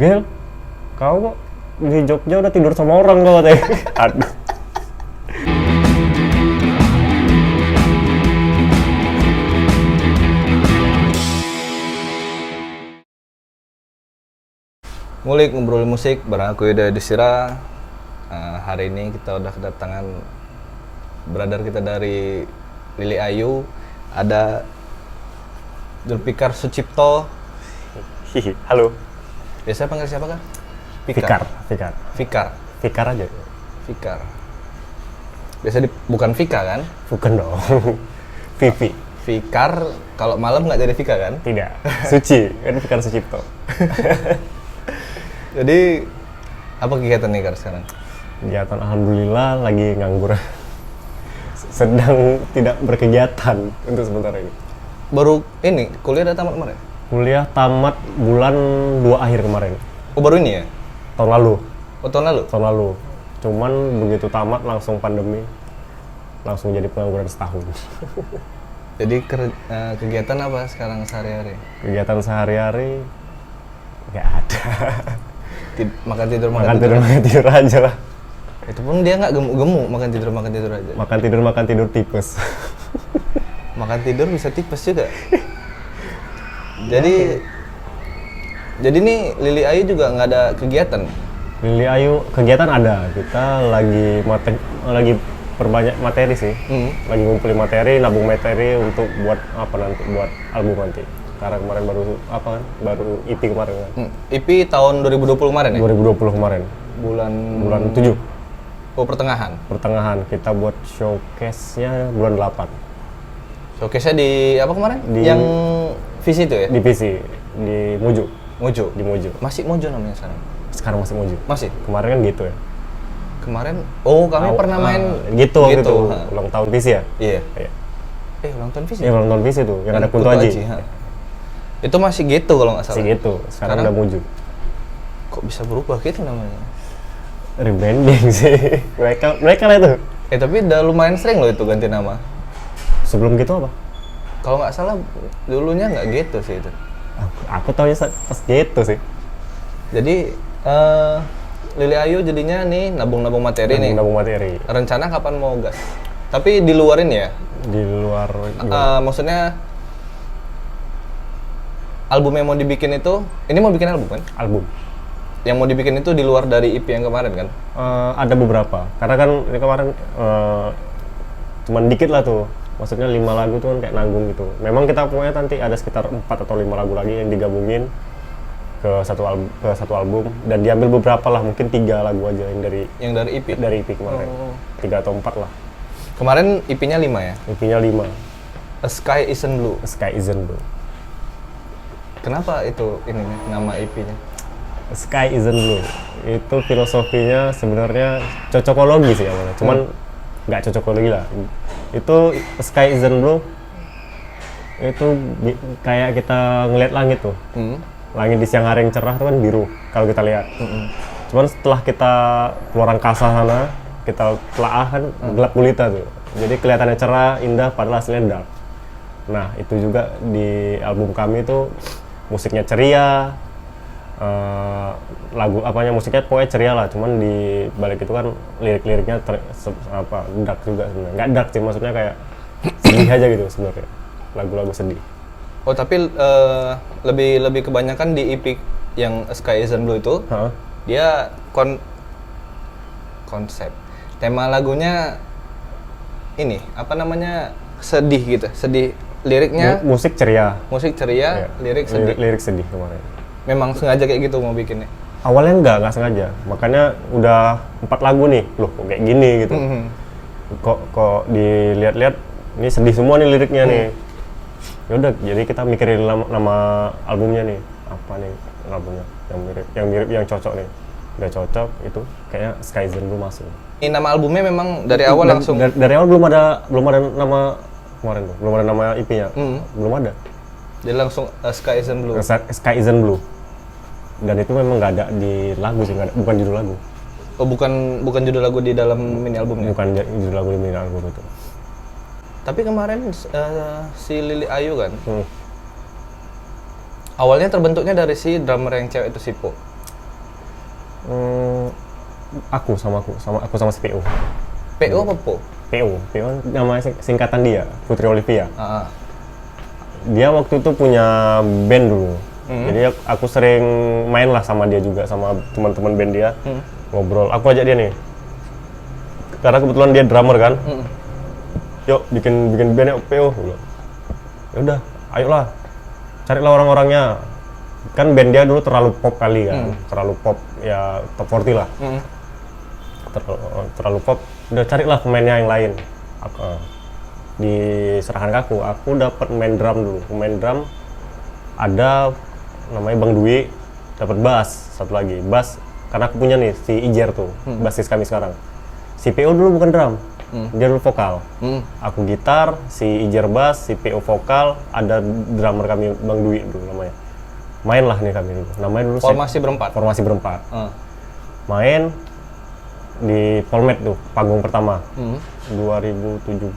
Gel, kau kok di Jogja udah tidur sama orang kau katanya. Aduh. Ngulik ngobrol musik bareng aku Yuda Yudhistira. Hari ini kita udah kedatangan brother kita dari Lili Ayu. Ada Zulfikar Sucipto. Hihi, halo. Biasa panggil siapa kan? Fikar. Fikar aja. Fikar. Biasa bukan Vika kan? Bukan dong. Vivi. Fikar kalau malam nggak jadi Vika kan? Tidak. Suci. Kan Fikar Sucipto. Jadi apa kegiatan nih Kar sekarang? Kegiatan alhamdulillah lagi nganggur. Sedang tidak berkegiatan untuk sementara ini. Baru ini kuliah udah tamat kemarin? Kuliah tamat bulan 2 akhir kemarin. Oh baru ini ya? Tahun lalu. Oh tahun lalu? Tahun lalu. Cuman begitu tamat langsung pandemi. Langsung jadi pengangguran setahun. Jadi kegiatan apa sekarang sehari-hari? Kegiatan sehari-hari nggak ada. Makan tidur aja lah. Itu pun dia nggak gemuk-gemuk, makan tidur aja. Makan tidur tipes. Makan tidur bisa tipes juga. Jadi nih Lili Ayu juga nggak ada kegiatan. Lili Ayu kegiatan ada. Kita lagi perbanyak materi sih. Lagi ngumpulin materi, nabung materi untuk buat apa nanti, buat album nanti. Karena kemarin baru EP kemarin kan. EP tahun 2020 kemarin ya? 2020 kemarin. Bulan 7. Oh pertengahan kita buat showcase-nya bulan 8. Showcase-nya di apa kemarin? Yang visi itu ya? Di PC, di Mojo. Di Mojo. Masih Mojo namanya sekarang? Sekarang masih Mojo. Masih? Kemarin kan gitu ya. Kemarin kami pernah main gitu. Ulang tahun PC ya? Iya. Ulang tahun PC? Iya, ulang tahun PC tuh, yang ada Kunto Aji. Itu masih gitu kalau nggak salah? Masih gitu, sekarang udah Mojo. Kok bisa berubah gitu namanya? Rebranding sih, mereka lah itu. Tapi udah lumayan sering loh itu ganti nama. Sebelum gitu apa? Kalau nggak salah dulunya nggak gitu sih itu. Aku taunya pas gitu sih. Jadi Lili Ayu jadinya nih nabung materi. Rencana kapan mau gas? Tapi di luarin ya? Di luar. Maksudnya album yang mau dibikin itu, ini mau bikin album kan? Album. Yang mau dibikin itu di luar dari EP yang kemarin kan? Ada beberapa. Karena kan ini kemarin cuman dikit lah tuh. Maksudnya 5 lagu tuh kan kayak nanggung gitu. Memang kita pokoknya nanti ada sekitar 4 atau 5 lagu lagi yang digabungin ke satu album dan diambil beberapa lah, mungkin 3 lagu aja yang dari EP. Dari EP kemarin. 3 atau 4 lah. Kemarin EP-nya 5 ya? EP-nya 5. A Sky Isn't Blue. A Sky Isn't Blue. Kenapa itu ini nama EP-nya? A Sky Isn't Blue. Itu filosofinya sebenarnya cocokologi sih awalnya. Cuman nggak cocokologi lah. Itu A Sky Isn't Blue. Itu kayak kita ngeliat langit tuh. Langit di siang hari yang cerah itu kan biru kalau kita lihat. Cuman setelah kita keluar angkasa sana, kita telaah kan gelap gulita tuh. Jadi kelihatannya cerah, indah, padahal hasilnya dark. Nah itu juga di album kami itu musiknya ceria, musiknya pokoknya ceria lah. Cuman di balik itu kan lirik-liriknya dark juga sebenarnya. Nggak dark sih, maksudnya kayak sedih aja gitu sebenarnya. Lagu-lagu sedih. Oh tapi lebih kebanyakan di EP yang A Sky Isn't Blue itu, dia konsep tema lagunya ini apa namanya, sedih gitu, sedih, liriknya musik ceria, iya. lirik sedih kemarin. Memang sengaja kayak gitu mau bikinnya? Awalnya nggak sengaja, makanya udah 4 lagu nih, loh kok kayak gini gitu. Kok dilihat-lihat ini sedih semua nih liriknya nih. Yaudah, jadi kita mikirin nama albumnya nih, apa nih albumnya yang mirip yang cocok nih. Udah cocok itu kayaknya Sky Isn't Blue masuk. Ini nama albumnya memang dari awal langsung? Dari awal belum ada nama kemarin tuh, belum ada nama EP-nya. Belum ada. Jadi langsung Sky Isn't Blue. Sky Isn't Blue. Dan itu memang nggak ada di lagu sih, bukan judul lagu. Oh bukan judul lagu di dalam mini albumnya? Bukan judul lagu di mini album itu. Tapi kemarin si Lili Ayu kan, awalnya terbentuknya dari si drummer yang cewek itu, Sipo. Aku sama si PO. PO apa Po? PO namanya singkatan dia, Putri Olivia. Ah, ah. Dia waktu itu punya band dulu. Jadi aku sering main lah sama dia juga, sama teman-teman band dia. Ngobrol, aku ajak dia nih. Karena kebetulan dia drummer kan. Yuk bikin band yuk PO. Ya udah, ayolah. Carilah orang-orangnya. Kan band dia dulu terlalu pop kali kan. Terlalu pop, ya top 40 lah. Terlalu pop. Udah carilah pemainnya yang lain. Diserahkan ke aku dapat main drum dulu. Main drum ada namanya Bang Dwi, dapat bass satu lagi. Bass karena aku punya nih si Ijer tuh, bassis kami sekarang. Si PO dulu bukan drum. Dia dulu vokal. Aku gitar, si Ijer bass, si PO vokal, ada drummer kami Bang Dwi dulu namanya. Main lah nih kami dulu. Namanya dulu Formasi berempat. Formasi berempat. Main di Polmed tuh, panggung pertama. 2017,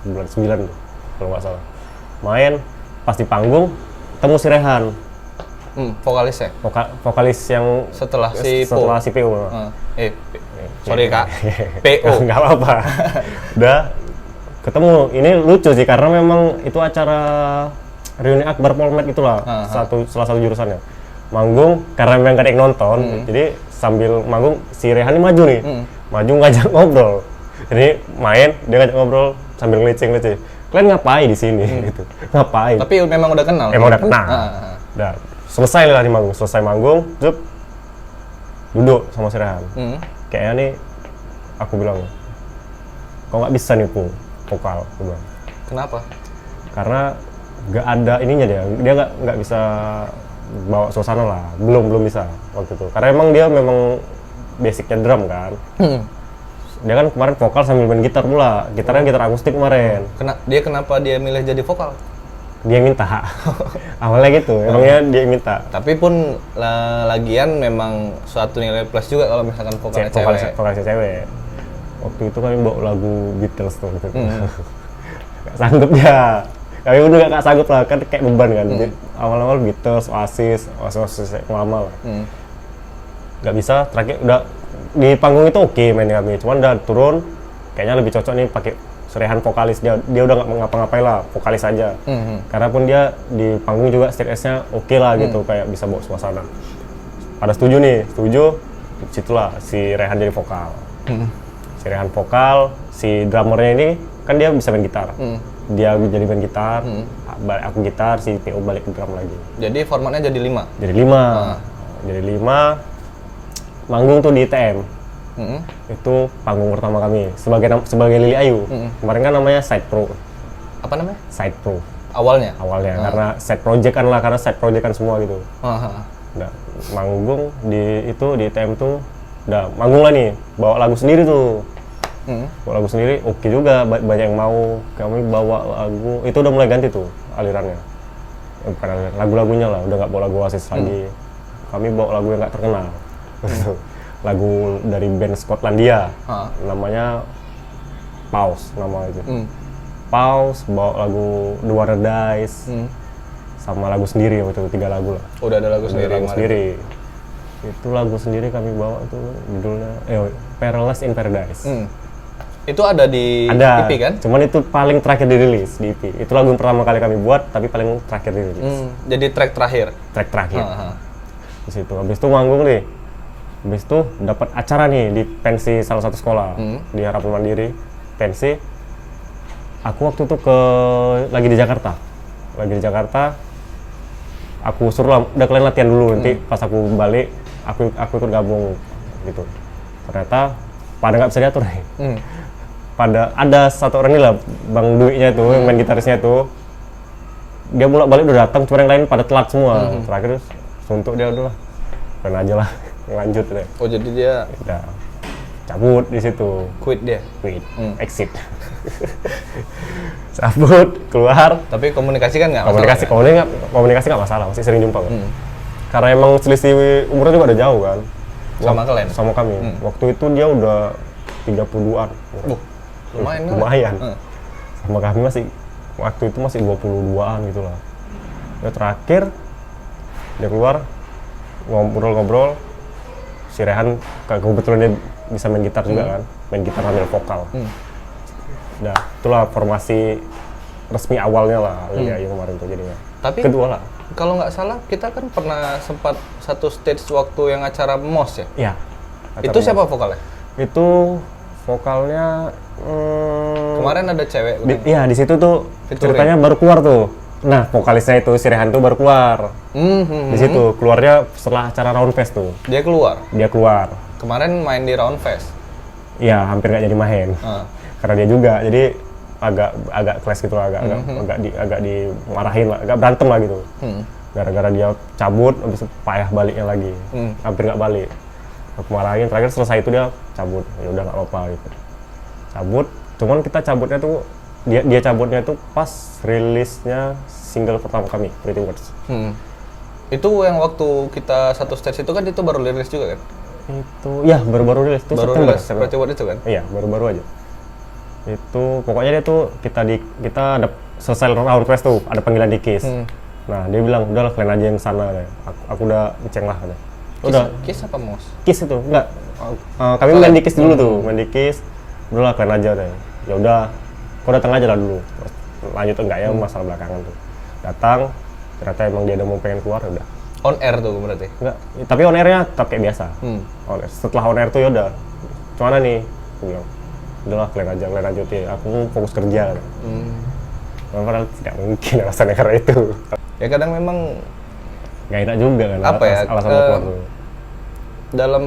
bulan 9 tuh, kalau nggak salah. Main, pas di panggung, temu si Rehan. Vokalis ya? Vokalis yang Setelah si PO. Sorry Kak, PO. Nggak apa-apa. Udah ketemu. Ini lucu sih karena memang itu acara reuni akbar Polmed itulah, salah satu jurusannya. Manggung karena memang gak ada yang nonton, jadi sambil manggung si Rehan ini maju nih, maju ngajak ngobrol. Jadi main dia ngajak ngobrol sambil ngelicing. Kalian ngapain di sini? Gitu. Ngapain? Tapi memang udah kenal. Emang udah kenal. Udah selesai lah di manggung. Selesai manggung, duduk sama si Rehan. Kayaknya nih, aku bilang, kok nggak bisa nih vokal, aku bilang. Kenapa? Karena nggak ada ininya dia nggak bisa bawa suasana lah, belum bisa waktu itu. Karena dia memang basicnya drum kan. Dia kan kemarin vokal sambil main gitar pula, gitarnya gitar akustik kemarin. Kenapa dia milih jadi vokal? Dia minta. Awalnya gitu, emangnya dia minta. Tapi pun lagian memang suatu nilai plus juga kalau misalkan vokalnya cewek. Vokalnya cewek. Waktu itu kami bawa lagu Beatles tuh gitu. Gak sanggup dia. Kami udah gak sanggup lah, kan kayak beban kan. Awal-awal Beatles, Oasis yang lama lah. Gak bisa, terakhir udah di panggung itu oke mainnya kami. Cuman udah turun, kayaknya lebih cocok nih pakai Rehan vokalis. Dia udah nggak ngapa-ngapain lah, vokalis aja. Karena pun dia di panggung juga stage-nya oke lah gitu, kayak bisa bawa suasana. Pada setuju, situlah si Rehan jadi vokal. Si Rehan vokal, si drummernya ini kan dia bisa main gitar. Dia jadi main gitar, aku gitar, si PO balik ke drum lagi. Jadi formatnya jadi 5? Jadi 5. Manggung tuh di ITM. Itu panggung pertama kami sebagai Lili Ayu. Kemarin kan namanya Side Pro. Apa namanya? Side Pro. Awalnya karena side project kan lah, karena side project kan semua gitu. Udah manggung di ITM tuh, udah manggung lah nih, bawa lagu sendiri tuh. Bawa lagu sendiri oke juga, banyak yang mau. Kami bawa lagu itu udah mulai ganti tuh alirannya. Bukan aliran, lagu-lagunya lah, udah nggak bawa lagu Oasis lagi. Kami bawa lagu yang nggak terkenal. Lagu dari band Skotlandia, namanya Pause nama itu. Pause, bawa lagu The Water Dies, sama lagu sendiri waktu itu, 3 lagu lah. Udah ada lagu sendiri. Itu lagu sendiri kami bawa tuh judulnya Perilous in Paradise. Itu ada di EP kan? Cuman itu paling terakhir dirilis di EP. Itu lagu yang pertama kali kami buat, tapi paling terakhir dirilis. Jadi track terakhir. Di situ. Habis itu manggung nih. Habis itu dapat acara nih di pensi salah satu sekolah di Harapan Mandiri. Pensi. Aku waktu itu lagi di Jakarta. Aku suruh udah kalian latihan dulu, nanti pas aku balik aku ikut gabung gitu. Ternyata pada nggak bisa diatur nih. Pada ada satu orang ini lah, Bang Dwi-nya tuh, yang main gitarisnya tuh. Dia bolak-balik udah datang, cuma yang lain pada telat semua. Terakhir suntuk dia udahlah. Kalian aja lah. Lanjut deh. Oh jadi dia udah cabut di situ. Quit. Exit. Cabut, keluar. Tapi komunikasi kan nggak masalah? Komunikasi nggak masalah, masih sering jumpa kan. Karena emang selisih umurnya juga udah jauh kan. Sama kalian? Sama kami. Waktu itu dia udah 32-an. Lumayan. Sama kami waktu itu masih 22-an gitu lah. Ya terakhir dia keluar ngobrol-ngobrol, si Rehan kebetulan dia bisa main gitar juga kan, main gitar sambil vokal. Nah, itulah formasi resmi awalnya lah Lili Ayu kemarin tuh jadinya. Tapi kedua lah. kalau nggak salah kita kan pernah sempat satu stage waktu yang acara MOS ya? Iya. Itu siapa vokalnya? Itu vokalnya Kemarin ada cewek. Iya, di situ tuh Featuring. ceritanya baru keluar tuh. Nah, vokalisnya itu si Rehan tuh baru keluar. Di situ keluarnya setelah acara Round Fest tuh. Dia keluar. Dia keluar. Kemarin main di Round Fest. Iya, hampir nggak jadi main. Karena dia juga, jadi agak clash gitu lah, agak dimarahin lah, agak berantem lah gitu. Gara-gara dia cabut, habis itu payah baliknya lagi. Hampir nggak balik. Aku marahin, terakhir selesai itu dia cabut. Ya udah nggak apa-apa gitu. Cabut, cuman kita cabutnya tuh dia cabutnya tuh pas rilisnya single pertama kami, Pretty Words. Itu yang waktu kita satu stage itu kan itu baru rilis juga kan? Itu ya baru-baru rilis itu Baru September. rilis Pretty Words itu kan? Iya, baru-baru aja. Itu pokoknya dia tuh kita ada selesai round press tuh, ada panggilan di Kiss. Nah, dia bilang, "Udahlah kalian aja yang sana deh. Aku udah ngeceng lah." Udah. Kiss apa MOS? Kiss itu, enggak. Kami main di Kiss dulu tuh, main di Kiss. Udahlah kalian aja deh. Ya udah, kau datang aja lah dulu. Lanjut enggak ya masalah belakangan tuh. Datang, ternyata emang dia udah mau pengen keluar, udah. On air tuh berarti? Enggak, tapi on air-nya tetap kayak biasa. On air. Setelah on air tuh ya udah. Gimana nih? Aku bilang, udahlah kalian aja lanjutin. Aku fokus kerja. Padahal tidak mungkin alasannya karena itu. Ya kadang memang Nggak enak juga kan apa ya? alasan keluar tuh. Dalam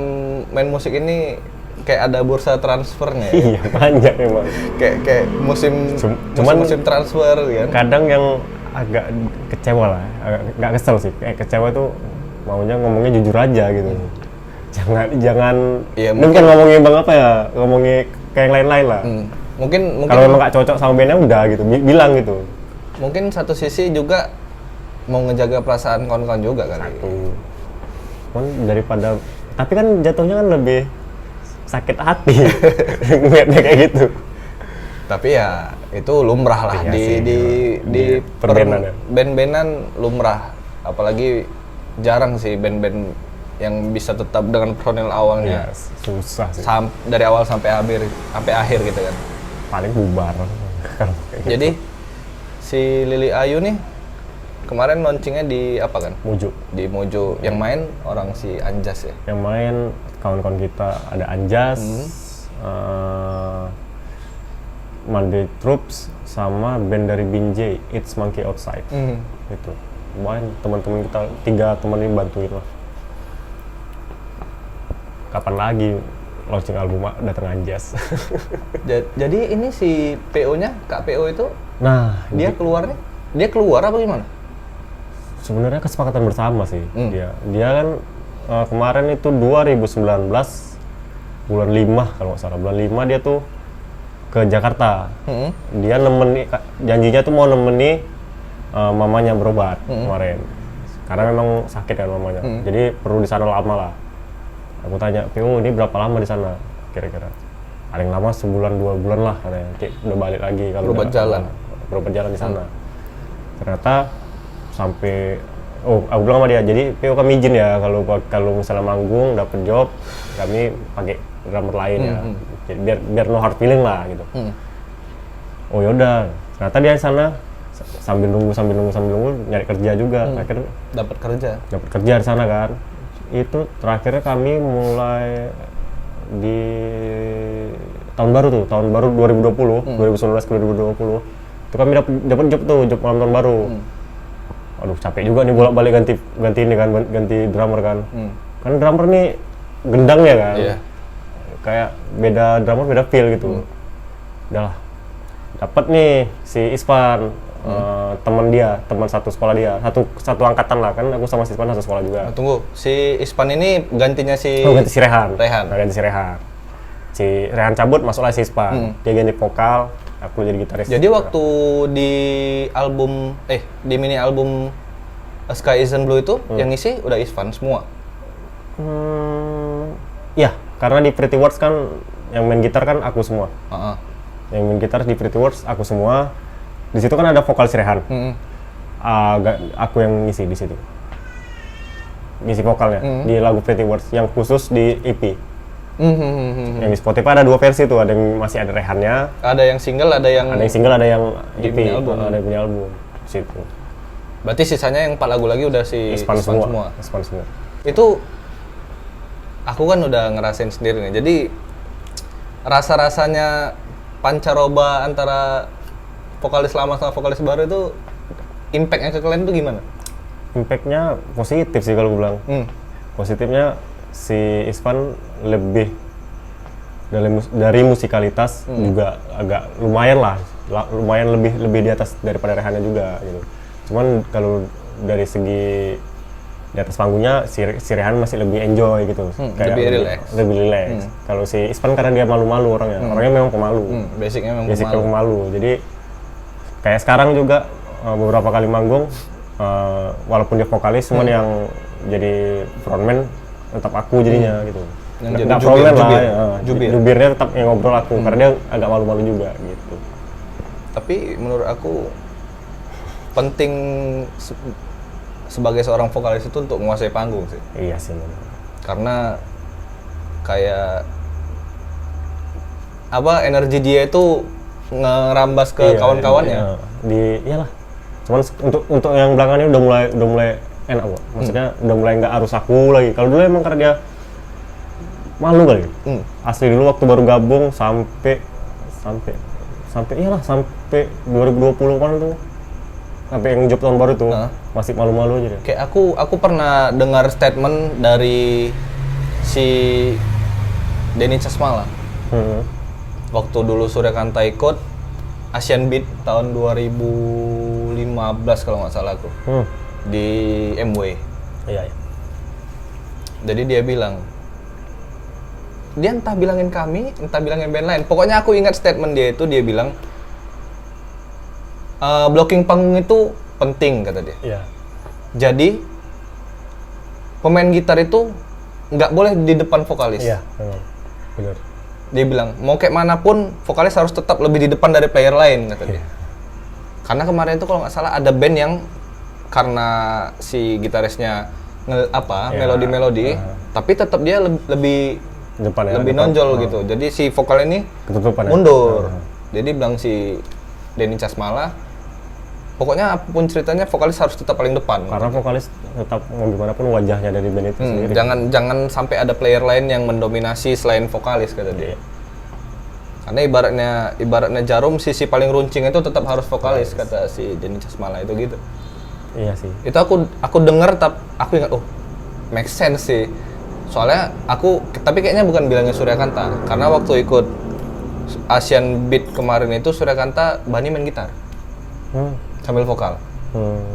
main musik ini kayak ada bursa transfernya ya. Iya, banyak emang. kayak musim transfer kan. Kadang yang agak kecewa lah, nggak kesel sih. Kayak kecewa tuh maunya ngomongnya jujur aja gitu. Jangan Iya, ini bukan ngomongin bang apa ya, ngomongin kayak yang lain-lain lah. Mungkin Kalau memang nggak cocok sama bandnya udah gitu, bilang gitu. mungkin satu sisi juga mau ngejaga perasaan kawan-kawan juga kali. Cuman daripada, tapi kan jatuhnya kan lebih sakit hati ngeliatnya kayak gitu. Tapi ya itu lumrah lah Iya di perbandan ya. band-bandan lumrah. Apalagi jarang sih band-band yang bisa tetap dengan personil awalnya. Iya, susah sih. Dari awal sampai akhir gitu kan. Paling bubar. Jadi si Lili Ayu nih kemarin launchingnya di apa kan? Mojo. Di Mojo. Yang main orang si Anjas ya. Yang main kawan-kawan kita ada Anjas, Monday Troops, sama band dari Binjai, It's Monkey Outside. Itu main teman-teman kita, 3 teman ini bantuin lah. Kapan lagi launching album datang Anjas? Jadi ini si PO-nya, Kak PO itu, Nah, dia keluar apa gimana? sebenarnya kesepakatan bersama sih. Dia kan kemarin itu 2019 bulan 5 kalau nggak salah, bulan 5 dia tuh ke Jakarta. Dia janjinya tuh mau nemeni mamanya berobat kemarin, karena memang sakit kan mamanya. Jadi perlu di sana lama lah. Aku tanya, "PO ini berapa lama di sana kira-kira?" Paling lama sebulan 2 bulan lah katanya. Udah balik lagi kalau berobat jalan di sana. Ternyata sampai aku bilang sama dia, "Jadi PO kami izin ya kalau misalnya manggung dapet job kami pakai drummer lain ya. Jadi biar no hard feeling lah gitu." Oh yaudah, ternyata dia di sana sambil nunggu nyari kerja juga. Akhirnya Dapat kerja di sana kan. Itu terakhirnya kami mulai di tahun baru 2020, 2019 ke 2020. Itu kami dapat job malam tahun baru. Aduh, capek juga nih bolak-balik ganti ini kan, ganti drummer kan. Kan drummer nih gendangnya kan. Iya. Kayak beda drummer, beda feel gitu. Udahlah. Dapat nih si Ispan, teman satu sekolah dia, satu angkatan lah kan. Aku sama si Ispan satu sekolah juga. Nah, tunggu, si Ispan ini gantinya si ganti si Rehan. Rehan. Ganti si Rehan. Si Rehan cabut, masuklah si Ispan. Dia ganti vokal, aku jadi gitaris. Jadi waktu di mini album Sky Isn't Blue itu yang ngisi udah Ispan semua. Ya, karena di Pretty Words kan yang main gitar kan aku semua. Yang main gitar di Pretty Words aku semua. Di situ kan ada vokal si Rehan. Aku yang ngisi di situ. ngisi vokalnya di lagu Pretty Words yang khusus di EP. Yang di Spotify ada 2 versi tuh, ada yang masih ada rehannya, Ada yang single, ada yang single, ada yang Di EP, punya album. ada yang punya album situ. berarti sisanya yang 4 lagu lagi udah si Expand Expand semua. Expand semua. Itu aku kan udah ngerasain sendiri nih. Jadi rasa-rasanya pancaroba antara vokalis lama sama vokalis baru itu impact-nya ke kalian itu gimana? Impact-nya positif sih kalau gue bilang. Positifnya si Isvan lebih dari musikalitas juga agak lumayan lah, lumayan lebih di atas daripada Rehannya juga gitu. Cuman kalau dari segi di atas panggungnya si Rehan masih lebih enjoy gitu, lebih relax. Lebih relax. Kalau si Isvan karena dia malu-malu orangnya memang pemalu. Basicnya memang Basicnya pemalu. pemalu. Jadi kayak sekarang juga beberapa kali manggung, walaupun dia vokalis, cuman yang jadi frontman tetap aku jadinya gitu. Yang jadi Nggak jubir, frontman lah, jubir. ya. Jubir. Jubirnya tetap yang ngobrol aku, karena dia agak malu-malu juga gitu. Tapi menurut aku penting sebagai seorang vokalis itu untuk menguasai panggung sih. Iya sih benar. Karena kayak energi dia itu ngerambas ke Iya, kawan-kawannya. Iyalah. Cuman untuk yang belakangan ini udah mulai enak kok. Maksudnya udah mulai nggak harus aku lagi. Kalau dulu emang karena dia malu kali. Asli dulu waktu baru gabung sampai 2020 kan tuh. Sampai yang job tahun baru tuh masih malu-malu aja dia. Kayak aku pernah dengar statement dari si Denny Casmala. Waktu dulu Suryakanta ikut Asian Beat tahun 2015 kalau nggak salah aku. Di MW. Iya. Jadi dia bilang, dia entah bilangin kami, entah bilangin band lain. Pokoknya aku ingat statement dia itu, dia bilang blocking panggung itu penting, kata dia. Iya. Jadi pemain gitar itu nggak boleh di depan vokalis. Iya, memang. Benar. Dia bilang mau kayak manapun vokalis harus tetap lebih di depan dari player lain, kata dia. Karena kemarin itu kalau nggak salah ada band yang karena si gitarisnya melodi-melodi, tapi tetap dia lebih nonjol gitu. Jadi si vokal ini ketutupan mundur. Jadi bilang si Denny Casmala, pokoknya apapun ceritanya vokalis harus tetap paling depan. Karena vokalis tetap mau gimana pun wajahnya dari band itu sendiri. Jangan sampai ada player lain yang mendominasi selain vokalis, kata dia. Karena ibaratnya jarum, sisi paling runcing itu tetap harus vokalis, kata si Denny Casmala itu gitu. Iya sih. Itu aku dengar, aku ingat, make sense sih. Soalnya tapi kayaknya bukan bilangnya Suryakanta, karena waktu ikut Asian Beat kemarin itu Suryakanta Bani main gitar sambil vokal.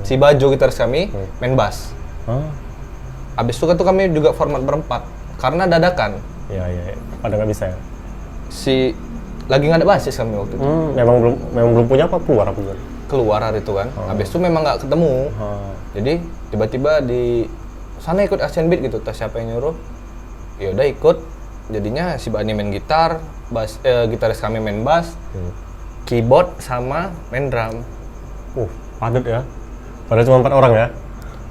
Si Bajo gitaris kami main bass. Abis itu kan tuh kami juga format berempat karena dadakan. Iya. Pada nggak bisa ya. Lagi nggak ada basis kami waktu itu. Memang belum punya apa keluar. Keluar hari itu kan. Abis itu memang nggak ketemu. Jadi tiba-tiba di sana ikut Asian Beat gitu. Siapa yang nyuruh? Ya udah ikut. Jadinya si Bani main gitar, gitaris kami main bass, keyboard sama main drum. Padat ya. Padahal cuma 4 orang ya.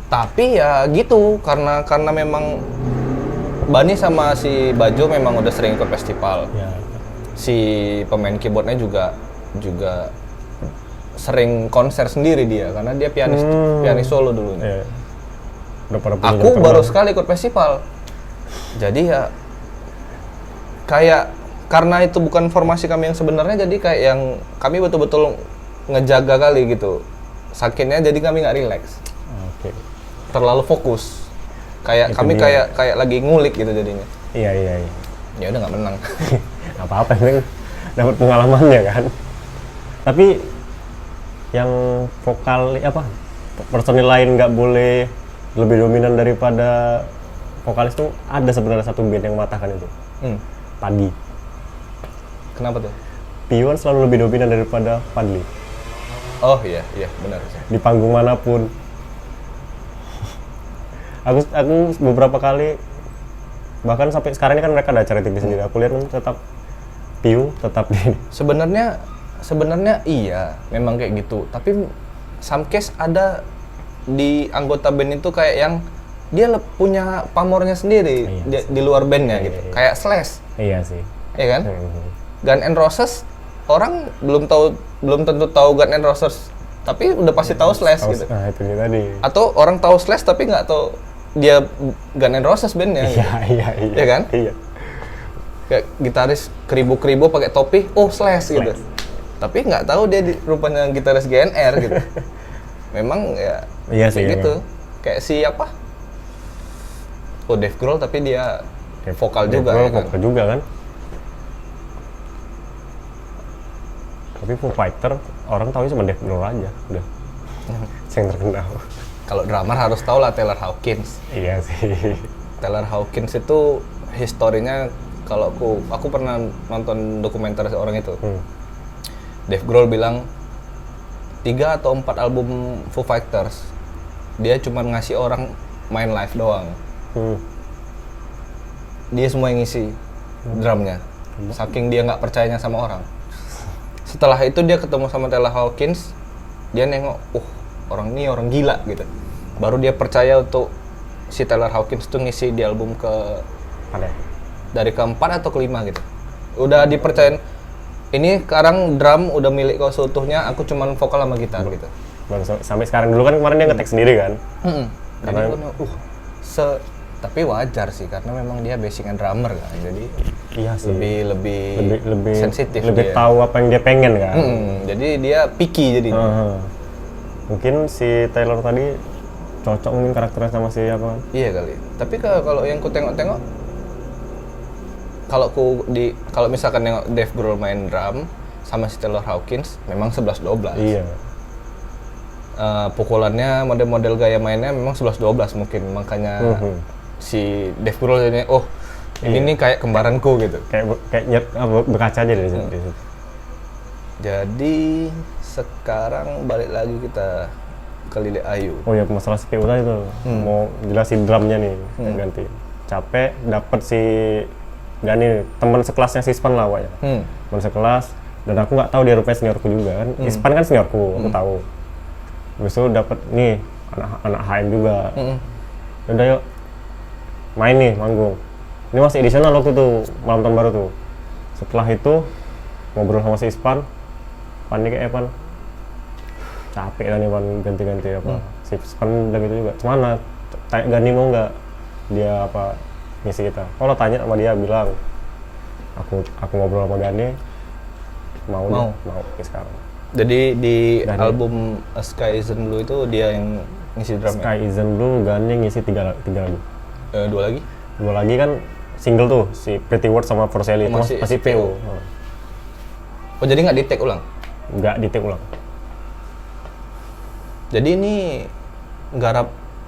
Tapi ya gitu, karena memang Bani sama si Bajo memang udah sering ikut festival. Ya. Si pemain keyboardnya juga sering konser sendiri dia, karena dia pianis solo dulunya. Aku baru sekali ikut festival. Jadi ya kayak karena itu bukan formasi kami yang sebenarnya, jadi kayak yang kami betul-betul ngejaga kali gitu. Sakitnya jadi kami nggak relax. Terlalu fokus. Kayak itu kami kayak lagi ngulik gitu jadinya. Iya. Ya udah nggak menang. Nggak apa-apa, ini dapat pengalamannya kan. Tapi yang vokal personil lain nggak boleh lebih dominan daripada vokalis tuh, ada sebenarnya satu band yang matahkan itu. Padi. Kenapa tuh? Pion selalu lebih dominan daripada Fadli. Oh iya benar. Di panggung manapun. Aku beberapa kali, bahkan sampai sekarang ini kan mereka ada acara TV sendiri. Aku lihat tetap Piu tetap di. Sebenarnya iya, memang kayak gitu. Tapi some case ada di anggota band itu kayak yang punya pamornya sendiri Iya di luar bandnya gitu. Iya. Kayak Slash, Iya sih. ya kan? Hmm. Guns N' Roses orang belum tentu tahu Guns N' Roses, tapi udah pasti tahu Slash gitu. Nah itu dia tadi. Atau orang tahu Slash tapi nggak tahu dia Guns N' Roses bandnya. Iya iya iya. Iya kan? Iya. Kayak gitaris keribu pakai topi, oh Slash gitu. Tapi nggak tahu dia rupanya gitaris GNR gitu. Memang ya Iya sih, kayak gitu. memang. Kayak si apa? Oh Dave Grohl tapi dia vokal juga ya kan? Vokal juga kan. Tapi Foo Fighter orang tahu cuma Dave Grohl aja udah. Yang terkenal. Kalau drummer harus tahu lah Taylor Hawkins. Iya sih. Taylor Hawkins itu historinya, kalau aku pernah nonton dokumenter seorang itu. Dave Grohl bilang 3 atau 4 album Foo Fighters dia cuma ngasih orang main live doang. Dia semua yang ngisi drumnya, saking dia nggak percayanya sama orang. Setelah itu dia ketemu sama Taylor Hawkins, dia nengok, orang ini orang gila gitu. Baru dia percaya untuk si Taylor Hawkins tuh ngisi di album dari keempat atau kelima gitu. Udah dipercayain, ini sekarang drum udah milik kau seutuhnya, aku cuman vokal sama gitar gitu. Sampai sekarang, dulu kan kemarin dia nge-tag sendiri kan. Karena tapi wajar sih karena memang dia basicnya drummer kan, jadi iya sih. lebih sensitif, lebih dia. tahu apa yang dia pengen kan. Jadi dia picky jadi. Mungkin si Taylor tadi cocok mungkin karakternya sama si apa kan? Iya kali. Tapi kalau yang ku tengok-tengok, kalau misalkan nengok Dave Grohl main drum sama si Taylor Hawkins, memang 11-12. Iya. Pukulannya, model-model gaya mainnya memang 11-12 mungkin, makanya si Dave Grohl ini, ini nih kayak kembaranku gitu. Kayak berkaca aja dari situ. Jadi sekarang balik lagi kita ke Lili Ayu. Oh ya, masalah CPU tadi tuh. Mau jelasin drumnya nih, ganti. Capek dapet si Gani, teman sekelasnya si Ispan lah pokoknya. Teman sekelas, dan aku nggak tahu dia rupanya seniorku juga kan. Ispan kan seniorku, aku tahu. Habis itu dapet nih anak HM juga. Udah yuk main nih, manggung. Ini masih edisional waktu itu, malam tahun baru tuh. Setelah itu ngobrol sama si Ispan, panik kayak Evan, capek kan Evan ganti-ganti apa. Si Ispan udah gitu juga. Cemana? Tanya Gani mau nggak dia apa ngisi kita? Kalau tanya sama dia bilang, aku ngobrol sama Gani, mau sekarang. Jadi di album A Sky Isn't Blue itu dia yang ngisi drumnya? Sky Isn't Blue, Gani ngisi 3 lagu. 2 lagi? 2 lagi kan single tuh, si Pretty Word sama For Sale itu masih PO. Oh jadi nggak di-take ulang? Nggak di-take ulang. Jadi ini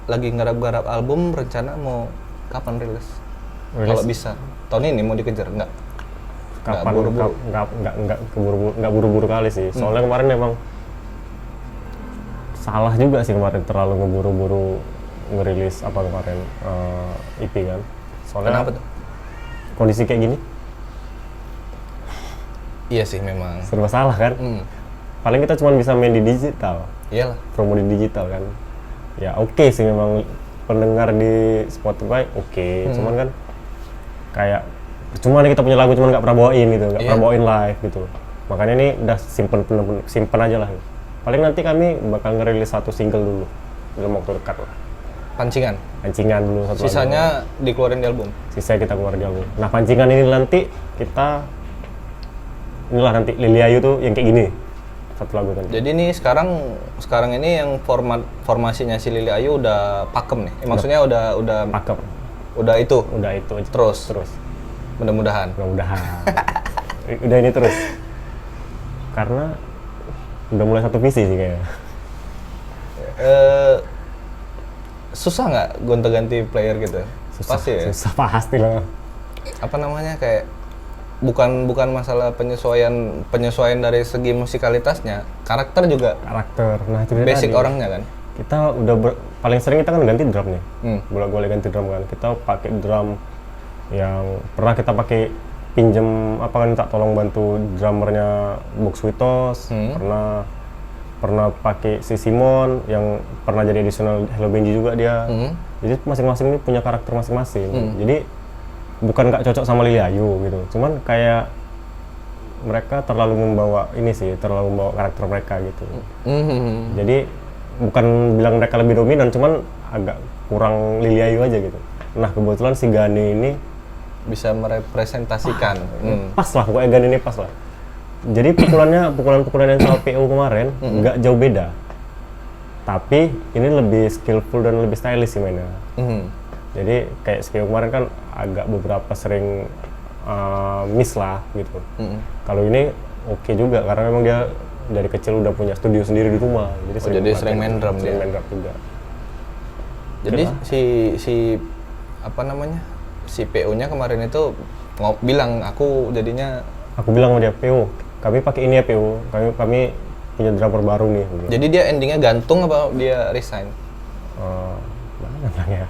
lagi garap album, rencana mau kapan rilis? Kalau bisa. Tahun ini mau dikejar? Nggak? Kapan? Nggak buru-buru kali sih. Soalnya kemarin memang salah juga sih kemarin, terlalu ngeburu-buru ngerilis apa kemarin EP kan. Soalnya kenapa tuh? Kondisi kayak gini. Iya sih memang. Serba salah kan. Paling kita cuma bisa main di digital. Iyalah. Promo di digital kan. Ya oke sih memang pendengar di Spotify oke. Cuman kan kayak cuma nih kita punya lagu cuman nggak pernah bawain gitu, nggak pernah bawain live gitu. Makanya ini udah simpen aja lah. Paling nanti kami bakal ngerilis 1 single dulu dalam waktu dekat lah. Pancingan dulu satu. Sisanya dikeluarin di album. Sisanya kita keluar di album. Nah pancingan ini nanti inilah nanti Lili Ayu tuh yang kayak gini, satu lagu kan. Jadi ini sekarang ini yang formasinya si Lili Ayu udah pakem nih. Maksudnya udah pakem. Udah itu aja. Terus. Mudah-mudahan. Udah ini terus. Karena udah mulai satu visi sih kayaknya. Susah nggak gonta-ganti player gitu? Pasti ya? Susah pasti lah. Apa namanya, kayak bukan masalah penyesuaian dari segi musikalitasnya, karakter juga. Nah itu basic tadi. Orangnya kan. Kita udah paling sering kita kan ganti drum nih. Boleh ganti drum kan. Kita pakai drum yang pernah kita pakai pinjem apa kan, minta tolong bantu drummernya Box Witos. Pernah pakai si Simon yang pernah jadi additional Hello Benji juga dia. Jadi masing-masing ini punya karakter masing-masing. Jadi bukan nggak cocok sama Lily Ayu gitu, cuman kayak mereka terlalu membawa karakter mereka gitu. Jadi bukan bilang mereka lebih dominan, cuman agak kurang Lily Ayu aja gitu. Nah kebetulan si Gani ini bisa merepresentasikan. pas lah, pokoknya Gani ini pas lah. Jadi pukulan yang sama PO kemarin nggak jauh beda, tapi ini lebih skillful dan lebih stylish sih mainnya. Jadi kayak PO kemarin kan agak beberapa sering miss lah gitu. Kalau ini oke juga karena memang dia dari kecil udah punya studio sendiri di rumah. Jadi sering main drum dia. Main drum juga. Jadi si si PO-nya kemarin itu bilang aku jadinya. Aku bilang sama dia, PO, kami pakai ini ya PO, kami punya drummer baru nih. Jadi dia endingnya gantung apa dia resign? Mana bilangnya?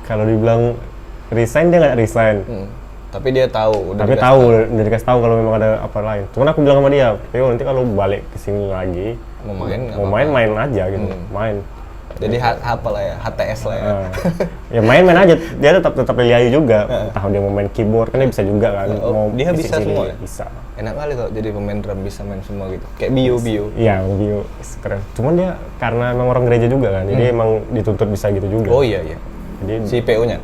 Kalau dibilang resign dia nggak resign. Tapi dia tahu. Udah dikasih tahu kalau memang ada apa lain. Cuman aku bilang sama dia, PO nanti kalau balik ke sini lagi mau main aja gitu, main. Jadi apa lah ya, HTS lah ya. Ya main aja, dia tetap Lily Ayu juga. Entah dia mau main keyboard kan dia bisa juga kan. Dia bisa semua. Bisa. Enak kali kalau jadi pemain drum bisa main semua gitu. Kayak Bio. Iya, Bio keren. Cuman dia karena emang orang gereja juga kan, jadi emang dituntut bisa gitu juga. Oh iya. Jadi si PO-nya.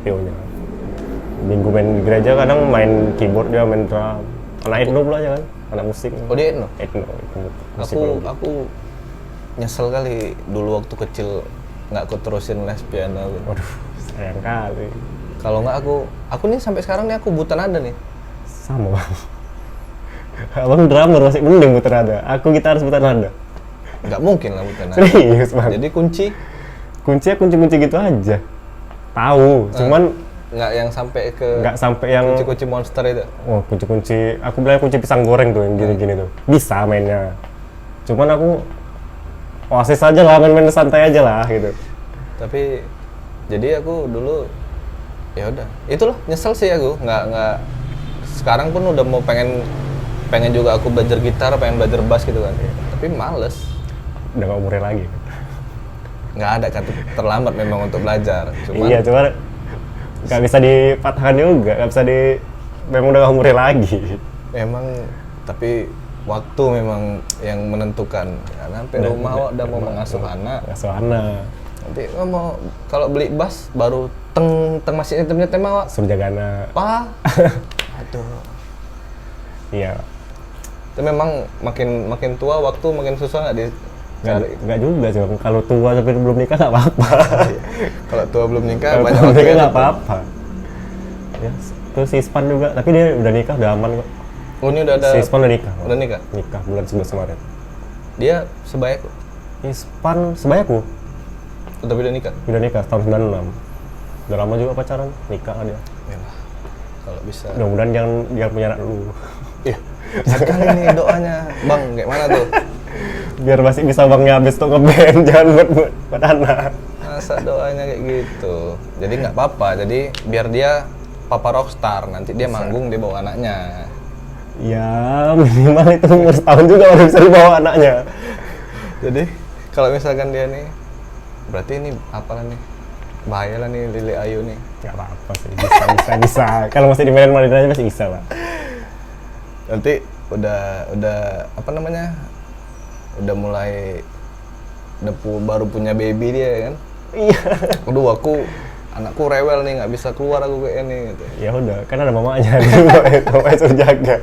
Minggu main di gereja kadang main keyboard, dia main drum. Anak etno pula aja kan, anak musik. Oh dia etno? Aku nyesel kali dulu waktu kecil nggak aku terusin les piano. Waduh, sayang kali. Kalau nggak aku nih sampai sekarang nih aku buta nada nih. Sama bang. Abang drummer masih mending buta nada. Aku gitaris buta nada. Nggak mungkin lah buta nada. Serius bang. Jadi kunci gitu aja. Tahu, cuman nggak sampai yang kunci monster itu. Oh kunci. Aku bilang kunci pisang goreng tuh yang gini-gini tuh. Bisa mainnya. Cuman aku oasis aja lah, main-main santai aja lah gitu. Tapi jadi aku dulu ya udah itulah nyesel sih aku nggak sekarang pun udah mau pengen juga aku belajar gitar, pengen belajar bass gitu kan. Tapi males. Udah nggak umurnya lagi. Nggak ada kata terlambat memang untuk belajar. Cuman nggak bisa dipatahkan juga, memang udah nggak umurnya lagi. Memang tapi waktu memang yang menentukan. Karena sampai rumah udah mau mengasuh anak. Nanti mau kalau beli bass baru teng masih nyetem Wak. Suruh jaga anak. Wah. Aduh. Iya. Itu memang makin tua waktu makin susah nggak dicari. Nggak juga sih. Kalau tua tapi belum nikah nggak apa-apa. Kalau tua belum nikah banyak waktu nikah nggak apa-apa. Ya, terus si Span juga, tapi dia udah nikah, udah aman kok. Oh ini udah ada. Si Span udah nikah. Udah nikah? Nikah bulan 11 kemarin. Dia sebayaku? Span sebayaku. Tapi udah nikah? Udah nikah tahun 96. Udah lama juga pacaran, nikah dia. Yalah, kalau bisa. Mudah-mudahan jangan punya anak dulu. Iya. Sekali nih doanya, Bang, kayak mana tuh? Biar masih bisa bangnya habis tuh nge-band, jangan buat anak. Masa doanya kayak gitu? Jadi nggak apa-apa, jadi biar dia papa rockstar, nanti dia manggung, dia bawa anaknya. Ya minimal itu umur setahun juga baru bisa dibawa anaknya. Jadi kalau misalkan dia nih, berarti ini apalah nih? Bahaya lah nih Lily Ayu nih. Gak apa-apa sih, bisa. Kalau masih dimainin aja masih bisa lah. Nanti udah apa namanya? Udah mulai baru punya baby dia kan? Iya. Aduh anakku rewel nih, nggak bisa keluar aku kayak ini gitu. Ya udah, kan ada mamanya, mamanya suruh jaga.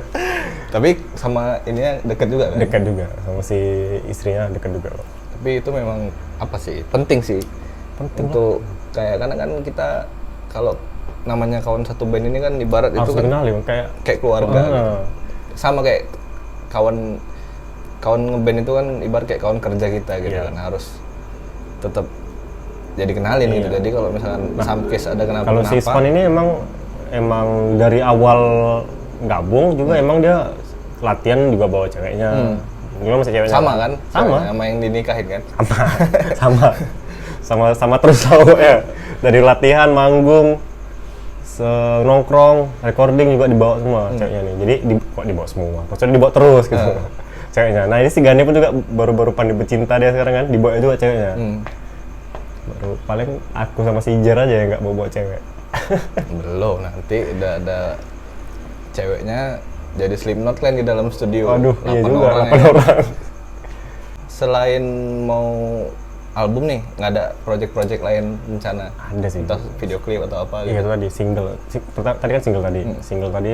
Tapi sama ininya dekat juga kan? Dekat juga, sama si istrinya dekat juga. Tapi itu memang apa sih? Penting sih. Penting untuk kayak karena kan kita kalau namanya kawan satu band ini kan ibarat harus itu kan dikenali, kayak keluarga. Gitu. Sama kayak kawan ngeband itu kan ibarat kayak kawan kerja kita gitu kan, harus tetap jadi kenalin gitu. Jadi kalau misalkan samkes ada kenapa-kenapa. Kalau si Span ini emang dari awal gabung juga emang dia latihan juga bawa ceweknya. Gimana masih ceweknya? Sama kan? Sama yang dinikahin kan? sama terus ya. Dari latihan, manggung, nongkrong, recording juga dibawa semua ceweknya nih. Jadi dibawa semua. Maksudnya dibawa terus gitu. Ceweknya. Nah, ini si Gani pun juga baru-baru pandai bercinta dia sekarang kan, dibawa juga ceweknya. Baru paling aku sama si Ijar aja yang nggak bawa cewek. Belum, nanti udah ada ceweknya jadi Slipknot kan di dalam studio. Waduh, iya 8 juga, orang 8 ya. orang. Selain mau album nih, nggak ada project-project lain rencana? Ada sih. Entah video klip atau apa Iya gitu? itu tadi single. Tadi kan single tadi. Single tadi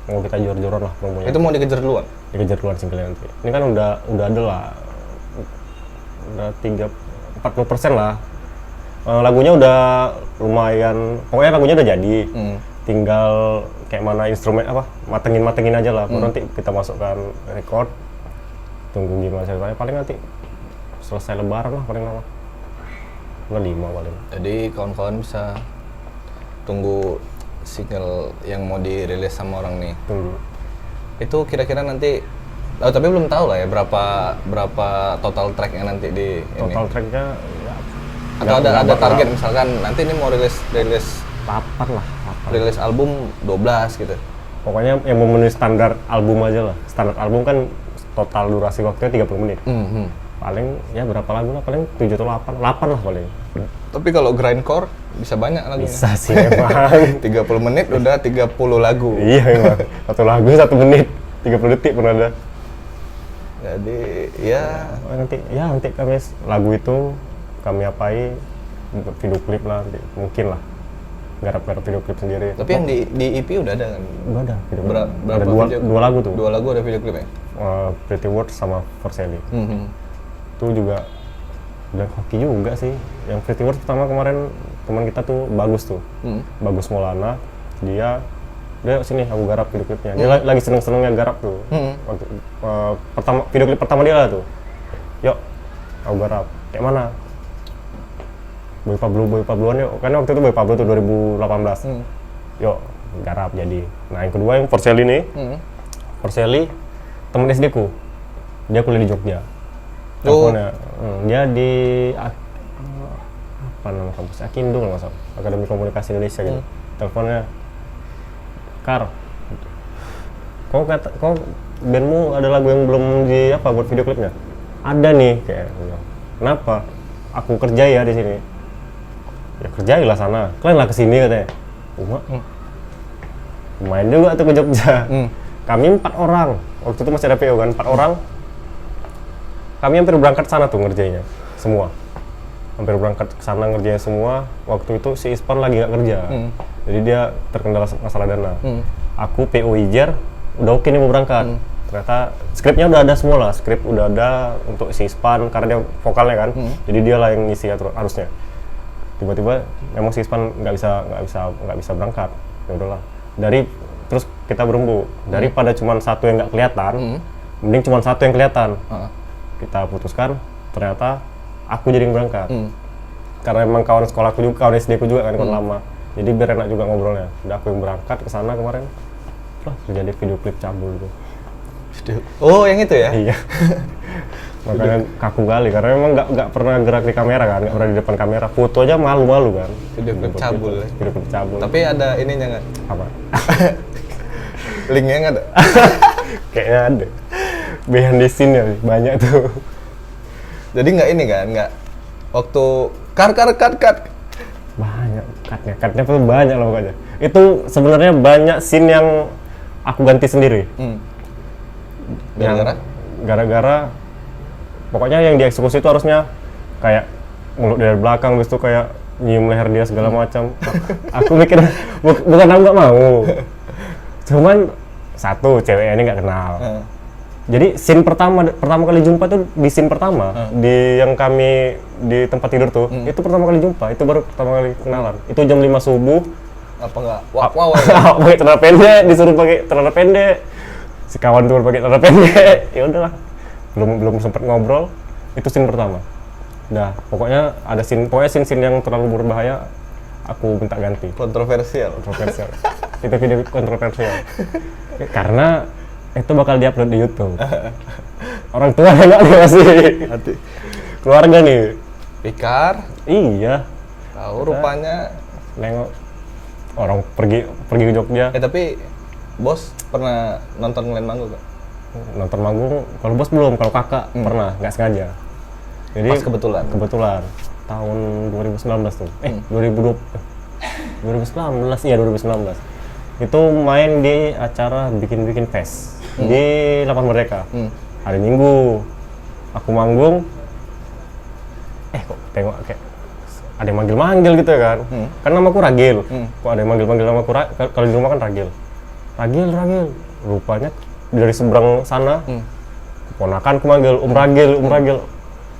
mau kita jor-joran lah promonya. Itu mau dikejar duluan? Dikejar duluan singlenya nanti. Ini kan udah ada lah. Udah 40% lah. Lagunya udah lumayan, pokoknya lagunya udah jadi. Tinggal kayak mana instrumen apa, matengin aja lah. Baru nanti kita masukkan record. Tunggu gimana ceritanya, paling nanti selesai lebaran lah paling lama. Bulan 5 paling. Jadi kawan-kawan bisa tunggu single yang mau dirilis sama orang nih. Tunggu. Itu kira-kira nanti, tapi belum tahu lah ya berapa total tracknya nanti di Total ini. tracknya ya, Atau ada target misalkan nanti ini mau rilis 8 lah. 8. rilis album 12 gitu. Pokoknya yang memenuhi standar album aja lah. Standar album kan total durasi waktunya 30 menit. Paling ya berapa lagu lah, paling 7 atau 8 lah paling. Tapi kalau grindcore bisa banyak lagunya. Bisa sih emang. 30 menit udah 30 lagu. Iya emang, satu lagu 1 menit, 30 detik pun ada. Jadi ya Nanti kami lagu itu kami apai video klip lah nanti, mungkin lah garap video klip sendiri. tapi yang di EP udah ada kan? Udah ada video klip. Berapa Ada video? 2 lagu tuh. 2 lagu ada video klipnya? Pretty Words sama For Sale. Itu juga udah hoki juga sih. Yang Pretty Words pertama kemarin teman kita tuh Bagus tuh. Bagus Maulana. Dia sini aku garap video klipnya. Dia lagi seneng-senengnya garap tuh. Waktu video klip pertama dia lah tuh. Yuk, aku garap. Kayak mana? Boy Pabloan yuk. Karena waktu itu Boy Pablo tuh 2018. Yuk, garap jadi. Nah, yang kedua yang For Sale ini. For Sale temen SD ku. Dia kuliah di Jogja. Teleponnya, dia di apa nama kampus? Akindo nggak salah, Akademi Komunikasi Indonesia gitu. Teleponnya, Kar, kok bandmu ada lagu yang belum buat video klipnya? Ada nih, kayak. Kenapa? Aku kerja ya di sini. Ya kerjailah sana. Kalian lah kesini katanya. Main juga tuh ke Jogja. Kami 4 orang. Waktu itu masih ada PO kan, 4 orang. Kami hampir berangkat sana tuh ngerjainnya semua. Hampir berangkat ke sana ngerjain semua. Waktu itu si Ispan lagi nggak kerja. Jadi dia terkendala masalah dana. Aku PO Ijar udah oke nih mau berangkat. Ternyata skripnya udah ada semua lah. Skrip udah ada untuk si Ispan karena dia vokalnya kan. Jadi dia lah yang ngisi harusnya. Tiba-tiba memang si Ispan nggak bisa berangkat. Ya udahlah. Terus kita berembuk. Daripada cuma satu yang nggak kelihatan, mending cuma satu yang kelihatan. Kita putuskan, ternyata aku jadi yang berangkat. Karena memang kawan sekolahku juga, kawan SD ku juga kan, kawan lama. Jadi biar enak juga ngobrolnya. Udah aku yang berangkat ke sana kemarin. Lah, terjadi video klip Cabul tuh. Oh, yang itu ya? Iya. Makanya kaku kali, karena memang nggak pernah gerak di kamera kan, nggak pernah di depan kamera. Foto aja malu-malu kan. Video klip Cabul ya? Video klip Cabul. Tapi ada ininya nggak? Apa? Linknya nggak ada? Kayaknya ada. Behind the scene ya, banyak tuh. Jadi nggak ini kan, nggak waktu cut. Banyak cutnya tuh banyak loh pokoknya. Itu sebenarnya banyak scene yang aku ganti sendiri. Gara-gara pokoknya yang dieksekusi itu harusnya kayak mulut dari belakang, habis itu kayak nyium leher dia segala macam. Aku mikir bukan aku nggak mau. Cuman satu ceweknya ini nggak kenal. Jadi scene pertama kali jumpa tuh di scene pertama di yang kami di tempat tidur tuh itu pertama kali jumpa, itu baru pertama kali kenalan. Itu jam 5 subuh. Apa nggak? Wow. Pakai celana pendek, disuruh pakai celana pendek. Si kawan tuh pakai celana pendek. Ya udahlah. Belum sempat ngobrol. Itu scene pertama. Nah, pokoknya ada scene yang terlalu berbahaya. Aku minta ganti. Kontroversial. Itu video kontroversial. Karena itu bakal diupload di YouTube. Orang tua nggak dikasih. Hati. Keluarga nih. Pikar. Iya. Tahu rupanya. Nengok orang pergi ke Jogja. Tapi bos pernah nonton Glenn manggung gak? Nonton manggung. Kalau bos belum. Kalau kakak pernah. Nggak sengaja. Jadi Pas kebetulan. tahun 2019 tuh. 2019, iya 2019. Itu main di acara bikin fest di Lapangan Merdeka. Hari Minggu aku manggung, kok tengok kayak ada yang manggil-manggil gitu ya kan. Kan namaku Ragil. Kok ada yang manggil-manggil namaku kalau di rumah kan Ragil. Ragil. Rupanya dari seberang sana ponakanku manggil Om Ragil.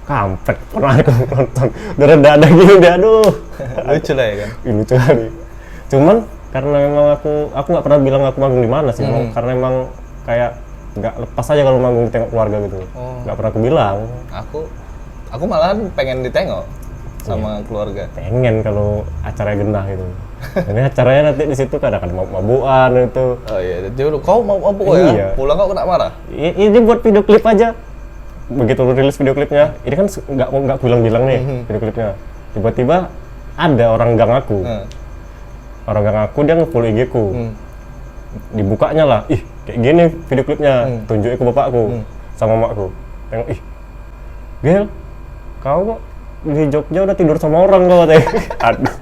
Kampret, pernah aku nonton. Udah rada gini deh, aduh. Lucu lah ya kan. Ih, lucu kali. Cuman karena memang aku nggak pernah bilang aku manggung di mana sih, emang, karena emang kayak nggak lepas aja kalau manggung tengok keluarga gitu. Nggak pernah aku bilang. Aku malahan pengen ditengok sama keluarga. Pengen kalau acaranya genah gitu. Ini acaranya nanti di situ kadang-kadang mabuk-mabukan itu. Oh iya, jadi kau mau mabuk ya? Iya. Pulang kau kena marah? Ini buat video klip aja. Begitu lu rilis video klipnya, ini kan nggak bilang nih video klipnya. Tiba-tiba ada orang gang aku. Orang gang aku dia nge-follow IG ku. Dibukanya lah, ih kayak gini video klipnya, tunjukin ke bapakku sama makku. Tengok, ih Gel, kau kok di Jogja udah tidur sama orang kau katanya. Aduh,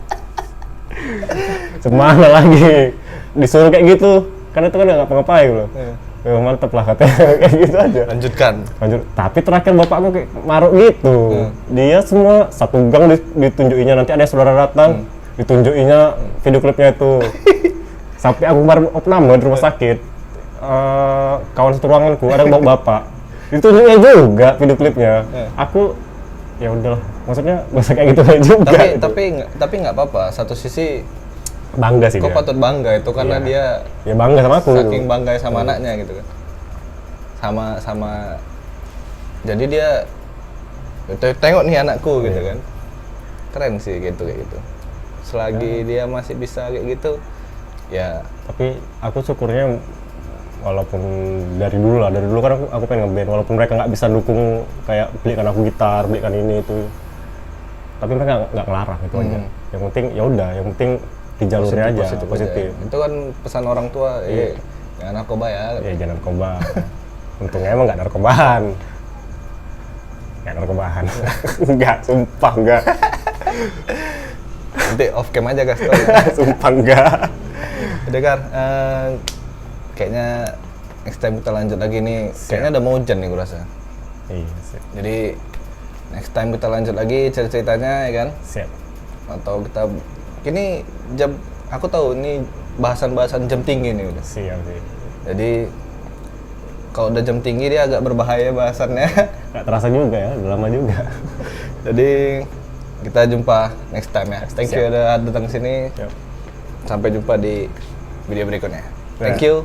semana lagi disuruh kayak gitu, kan itu kan nggak ngapa-ngapain loh. Mantep lah katanya, kayak gitu aja. Lanjut. Tapi terakhir bapakku kayak maruk gitu. Dia semua satu gang ditunjukinya, nanti ada saudara datang, ditunjukinya video klipnya itu. Sampai aku kemarin opname di rumah sakit, kawan satu ruanganku ada yang bawa bapak, ditunjuknya juga video klipnya. Aku ya udahlah, maksudnya gak usah kayak gitu aja juga. Tapi nggak apa-apa. Satu sisi bangga sih kau dia. patut bangga itu karena dia Ya bangga sama aku. saking bangga sama anaknya gitu kan. Sama jadi dia tengok nih anakku gitu kan. Keren sih gitu kayak gitu. Selagi dia masih bisa kayak gitu ya. Tapi aku syukurnya walaupun dari dulu kan aku pengen ngeband, walaupun mereka nggak bisa dukung kayak belikan aku gitar, belikan ini itu, tapi mereka nggak ngelarang itu aja. Yang penting ya udah, yang penting di jalurnya aja positif. Itu kan pesan orang tua, jangan narkoba ya. Ya jangan narkoba. Untungnya emang nggak narkobaan. Enggak, sumpah enggak. Nanti off cam aja guys. Sumpah enggak. Udah Gar, kayaknya next time kita lanjut lagi nih. Kayaknya udah mau hujan nih gue rasa. Iya, siap. Jadi next time kita lanjut lagi ceritanya ya kan. Siap. Atau kita ini jam, aku tahu ini bahasan jam tinggi nih udah. Siap sih. Jadi kalau udah jam tinggi dia agak berbahaya bahasannya. Nggak terasa juga ya, udah lama juga. Jadi kita jumpa next time ya. Thank you udah datang sini. Siap. Sampai jumpa di video berikutnya. Thank you.